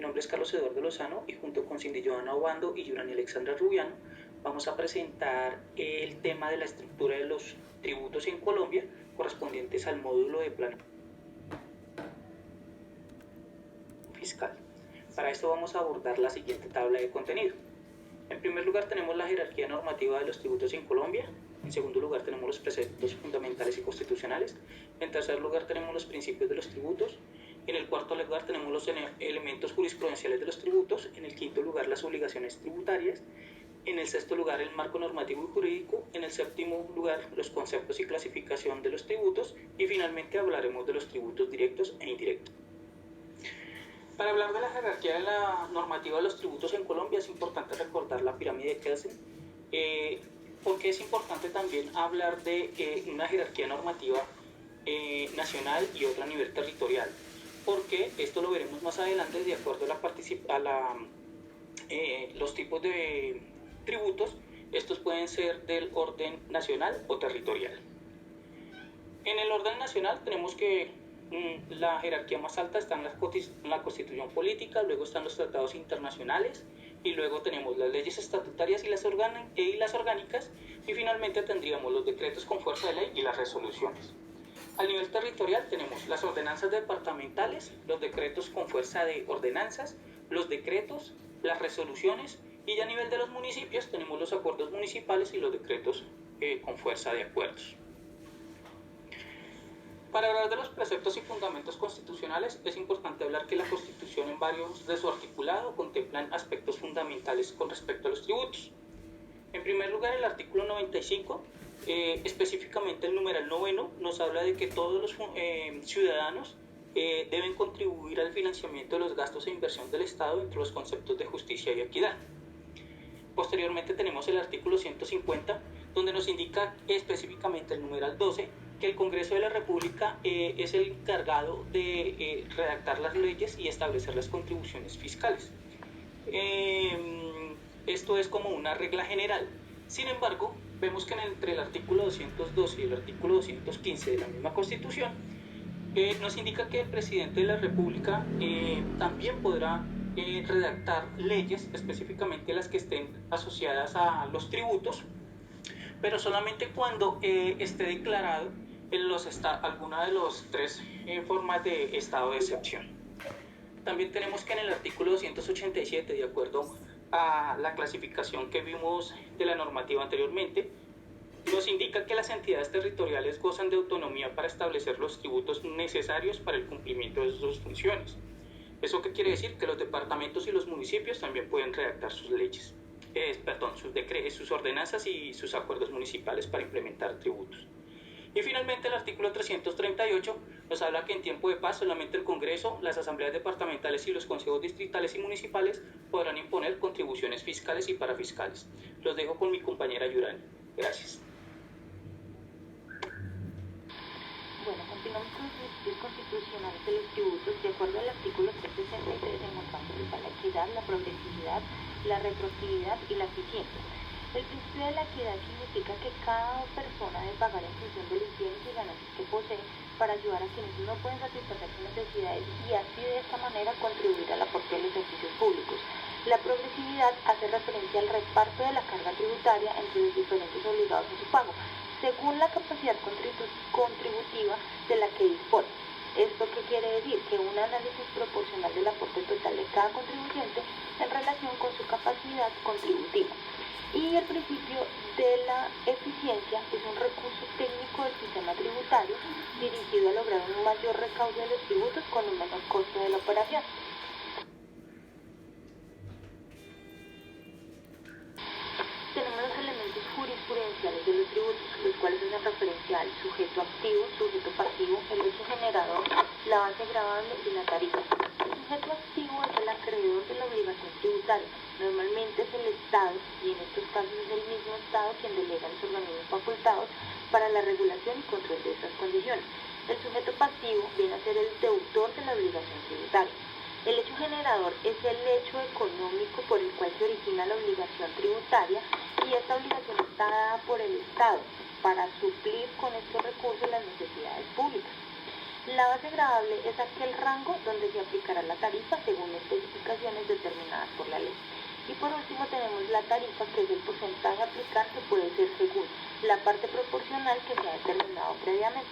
nombre es Carlos Eduardo Lozano y junto con Cindy Johanna Obando y Yurani Alexandra Rubiano vamos a presentar el tema de la estructura de los tributos en Colombia correspondientes al módulo de plano fiscal. Para esto vamos a abordar la siguiente tabla de contenido. En primer lugar tenemos la jerarquía normativa de los tributos en Colombia. En segundo lugar tenemos los preceptos fundamentales y constitucionales. En tercer lugar tenemos los principios de los tributos. En el cuarto lugar tenemos los elementos jurisprudenciales de los tributos. En el quinto lugar las obligaciones tributarias. En el sexto lugar el marco normativo y jurídico. En el séptimo lugar los conceptos y clasificación de los tributos. Y finalmente hablaremos de los tributos directos e indirectos. Para hablar de la jerarquía de la normativa de los tributos en Colombia es importante recordar la pirámide de Kelsen, porque es importante también hablar de una jerarquía normativa nacional y otra a nivel territorial, porque esto lo veremos más adelante de acuerdo a los tipos de tributos. Estos pueden ser del orden nacional o territorial. En el orden nacional tenemos que la jerarquía más alta está en la Constitución política, luego están los tratados internacionales y luego tenemos las leyes estatutarias y las orgánicas, y finalmente tendríamos los decretos con fuerza de ley y las resoluciones. A nivel territorial tenemos las ordenanzas departamentales, los decretos con fuerza de ordenanzas, los decretos, las resoluciones, y ya a nivel de los municipios tenemos los acuerdos municipales y los decretos con fuerza de acuerdos. Para hablar de los preceptos y fundamentos constitucionales es importante hablar que la Constitución en varios de su articulado contemplan aspectos fundamentales con respecto a los tributos. En primer lugar, el artículo 95, específicamente el numeral 9, nos habla de que todos los ciudadanos deben contribuir al financiamiento de los gastos e inversión del Estado entre los conceptos de justicia y equidad. Posteriormente tenemos el artículo 150, donde nos indica específicamente el numeral 12, que el Congreso de la República es el encargado de redactar las leyes y establecer las contribuciones fiscales. Esto es como una regla general. Sin embargo, vemos que entre el artículo 212 y el artículo 215 de la misma Constitución nos indica que el presidente de la República también podrá redactar leyes, específicamente las que estén asociadas a los tributos, pero solamente cuando esté declarado alguna de las tres formas de estado de excepción. También tenemos que en el artículo 287, de acuerdo a la clasificación que vimos de la normativa anteriormente, nos indica que las entidades territoriales gozan de autonomía para establecer los tributos necesarios para el cumplimiento de sus funciones. ¿Eso qué quiere decir? Que los departamentos y los municipios también pueden redactar sus leyes, sus ordenanzas y sus acuerdos municipales para implementar tributos. Y finalmente el artículo 338 nos habla que en tiempo de paz solamente el Congreso, las asambleas departamentales y los consejos distritales y municipales podrán imponer contribuciones fiscales y parafiscales. Los dejo con mi compañera Yurani. Gracias. Bueno, continuamos con los principios constitucionales de los tributos. De acuerdo al artículo 363 encontramos la equidad, la progresividad, la retroactividad y la eficiencia. El principio de la equidad significa que cada persona debe pagar en función de los bienes y ganancias que posee para ayudar a quienes no pueden satisfacer sus necesidades y así de esta manera contribuir al aporte de los servicios públicos. La progresividad hace referencia al reparto de la carga tributaria entre los diferentes obligados a su pago, según la capacidad contributiva de la que dispone. ¿Esto qué quiere decir? Que un análisis proporcional del aporte total de cada contribuyente en relación con su capacidad contributiva. Y el principio de la eficiencia es un recurso técnico del sistema tributario dirigido a lograr un mayor recaudo de los tributos con un menor costo de la operación. Tenemos los elementos jurisprudenciales de los tributos, los cuales hacen referencia al sujeto activo, sujeto pasivo, el hecho generador, la base gravable y la tarifa. El sujeto activo es el acreedor de la obligación tributaria. Normalmente es el Estado, y en estos casos es el mismo Estado quien delega a los organismos facultados para la regulación y control de estas condiciones. El sujeto pasivo viene a ser el deudor de la obligación tributaria. El hecho generador es el hecho económico por el cual se origina la obligación tributaria y esta obligación está dada por el Estado para suplir con estos recursos las necesidades públicas. La base gravable es aquel rango donde se aplicará la tarifa según la especificación por último tenemos la tarifa, que es el porcentaje a aplicar, que puede ser según la parte proporcional que se ha determinado previamente.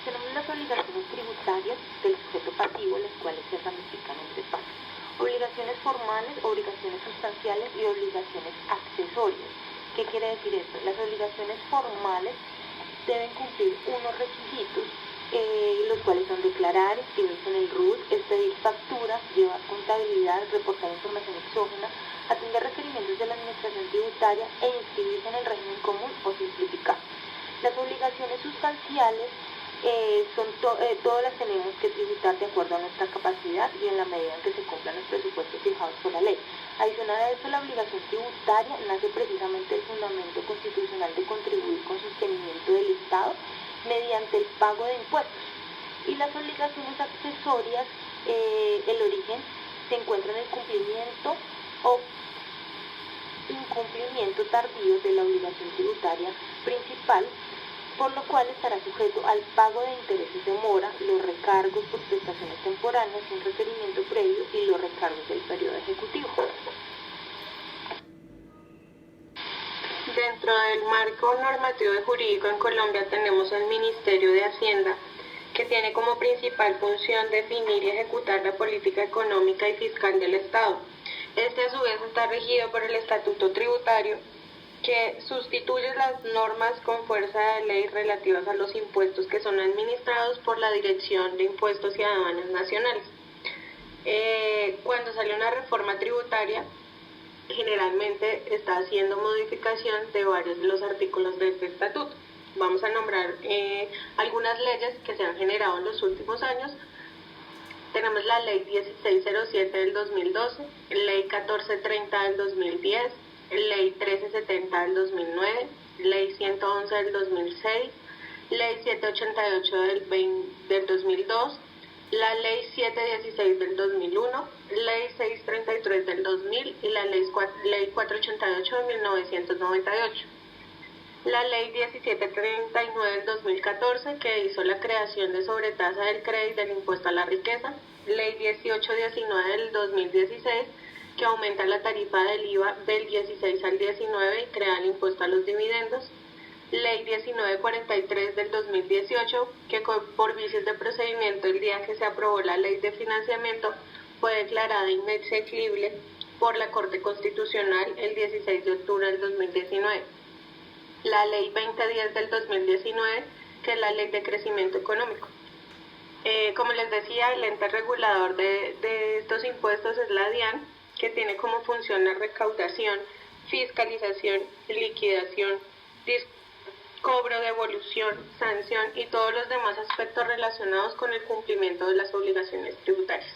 Tenemos las obligaciones tributarias del sujeto pasivo, las cuales se ramifican en tres partes: obligaciones formales, obligaciones sustanciales y obligaciones accesorias. ¿Qué quiere decir esto? Las obligaciones formales deben cumplir unos requisitos, los cuales son declarar, inscribirse en el RUT, expedir facturas, llevar contabilidad, reportar información exógena, atender requerimientos de la administración tributaria e inscribirse en el régimen común o simplificado. Las obligaciones sustanciales todas las tenemos que tributar de acuerdo a nuestra capacidad y en la medida en que se cumplan los presupuestos fijados por la ley. Adicional a eso, la obligación tributaria nace precisamente del fundamento constitucional de contribuir con sostenimiento del Estado mediante el pago de impuestos. Y las obligaciones accesorias, el origen se encuentra en el cumplimiento o incumplimiento tardío de la obligación tributaria principal, por lo cual estará sujeto al pago de intereses de mora, los recargos por prestaciones temporáneas sin requerimiento previo y los recargos del periodo ejecutivo. Dentro del marco normativo y jurídico en Colombia tenemos el Ministerio de Hacienda, que tiene como principal función definir y ejecutar la política económica y fiscal del Estado. Este a su vez está regido por el Estatuto Tributario, que sustituye las normas con fuerza de ley relativas a los impuestos que son administrados por la Dirección de Impuestos y Aduanas Nacionales. Cuando sale una reforma tributaria, generalmente está haciendo modificación de varios de los artículos de este estatuto. Vamos a nombrar algunas leyes que se han generado en los últimos años. Tenemos la Ley 1607 del 2012, Ley 1430 del 2010, Ley 1370 del 2009, Ley 111 del 2006, Ley 788 del 2002, la Ley 716 del 2001, Ley 633 del 2000 y la Ley 488 de 1998. La Ley 1739 del 2014, que hizo la creación de sobretasa del crédito del impuesto a la riqueza. Ley 1819 del 2016, que aumenta la tarifa del IVA del 16 al 19 y crea el impuesto a los dividendos. Ley 1943 del 2018, que por vicios de procedimiento el día que se aprobó la ley de financiamiento fue declarada inexequible por la Corte Constitucional el 16 de octubre del 2019. La Ley 2010 del 2019, que es la Ley de Crecimiento Económico. Como les decía, el ente regulador de estos impuestos es la DIAN, que tiene como función la recaudación, fiscalización, liquidación, cobro, devolución, sanción y todos los demás aspectos relacionados con el cumplimiento de las obligaciones tributarias.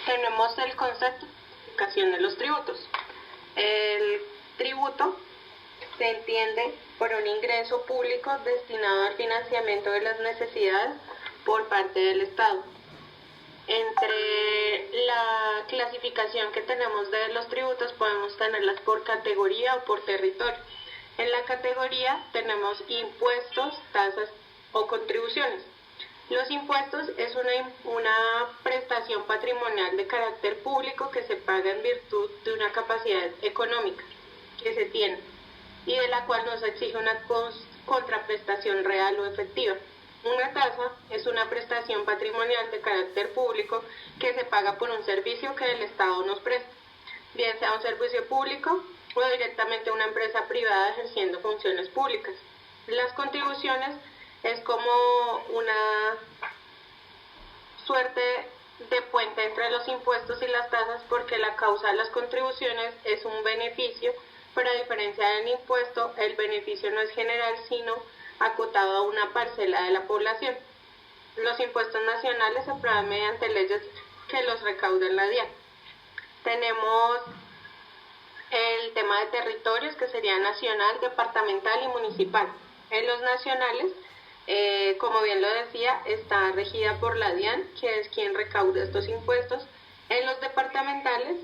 Tenemos el concepto de clasificación de los tributos. El tributo se entiende por un ingreso público destinado al financiamiento de las necesidades por parte del Estado. Entre la clasificación que tenemos de los tributos podemos tenerlas por categoría o por territorio. En la categoría tenemos impuestos, tasas o contribuciones. Los impuestos es una prestación patrimonial de carácter público que se paga en virtud de una capacidad económica que se tiene y de la cual no se exige una contraprestación real o efectiva. Una tasa es una prestación patrimonial de carácter público que se paga por un servicio que el Estado nos presta, bien sea un servicio público o directamente una empresa privada ejerciendo funciones públicas. Las contribuciones es como una suerte de puente entre los impuestos y las tasas, porque la causa de las contribuciones es un beneficio, pero a diferencia del impuesto, el beneficio no es general, sino acotado a una parcela de la población. Los impuestos nacionales se aprueban mediante leyes que los recauda la DIAN. Tenemos el tema de territorios, que sería nacional, departamental y municipal. En los nacionales, como bien lo decía, está regida por la DIAN, que es quien recauda estos impuestos. En los departamentales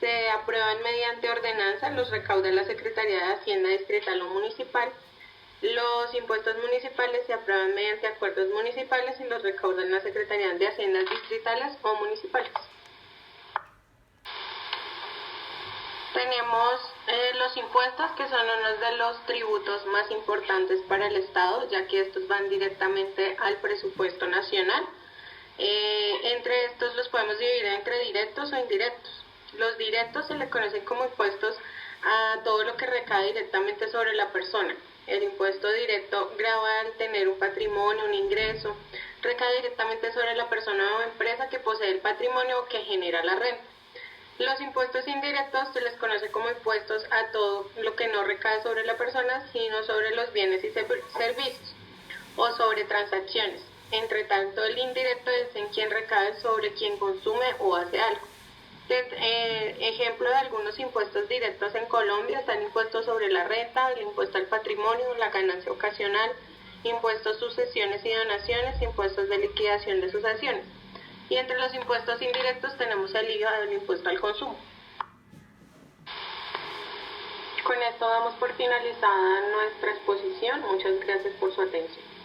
se aprueban mediante ordenanza, los recauda la Secretaría de Hacienda distrital o municipal. Los impuestos municipales se aprueban generan mediante acuerdos municipales y los recaudan las secretarías de haciendas distritales o municipales. Tenemos los impuestos, que son uno de los tributos más importantes para el Estado, ya que estos van directamente al presupuesto nacional. Entre estos los podemos dividir entre directos o indirectos. Los directos se le conocen como impuestos a todo lo que recae directamente sobre la persona. El impuesto directo grava al tener un patrimonio, un ingreso, recae directamente sobre la persona o empresa que posee el patrimonio o que genera la renta. Los impuestos indirectos se les conoce como impuestos a todo lo que no recae sobre la persona, sino sobre los bienes y servicios o sobre transacciones. Entre tanto, el indirecto es en quien recae sobre quien consume o hace algo. Ejemplo de algunos impuestos directos en Colombia está el impuesto sobre la renta, el impuesto al patrimonio, la ganancia ocasional, impuestos, sucesiones y donaciones, impuestos de liquidación de sucesiones. Y entre los impuestos indirectos tenemos el IVA, el impuesto al consumo. Con esto damos por finalizada nuestra exposición. Muchas gracias por su atención.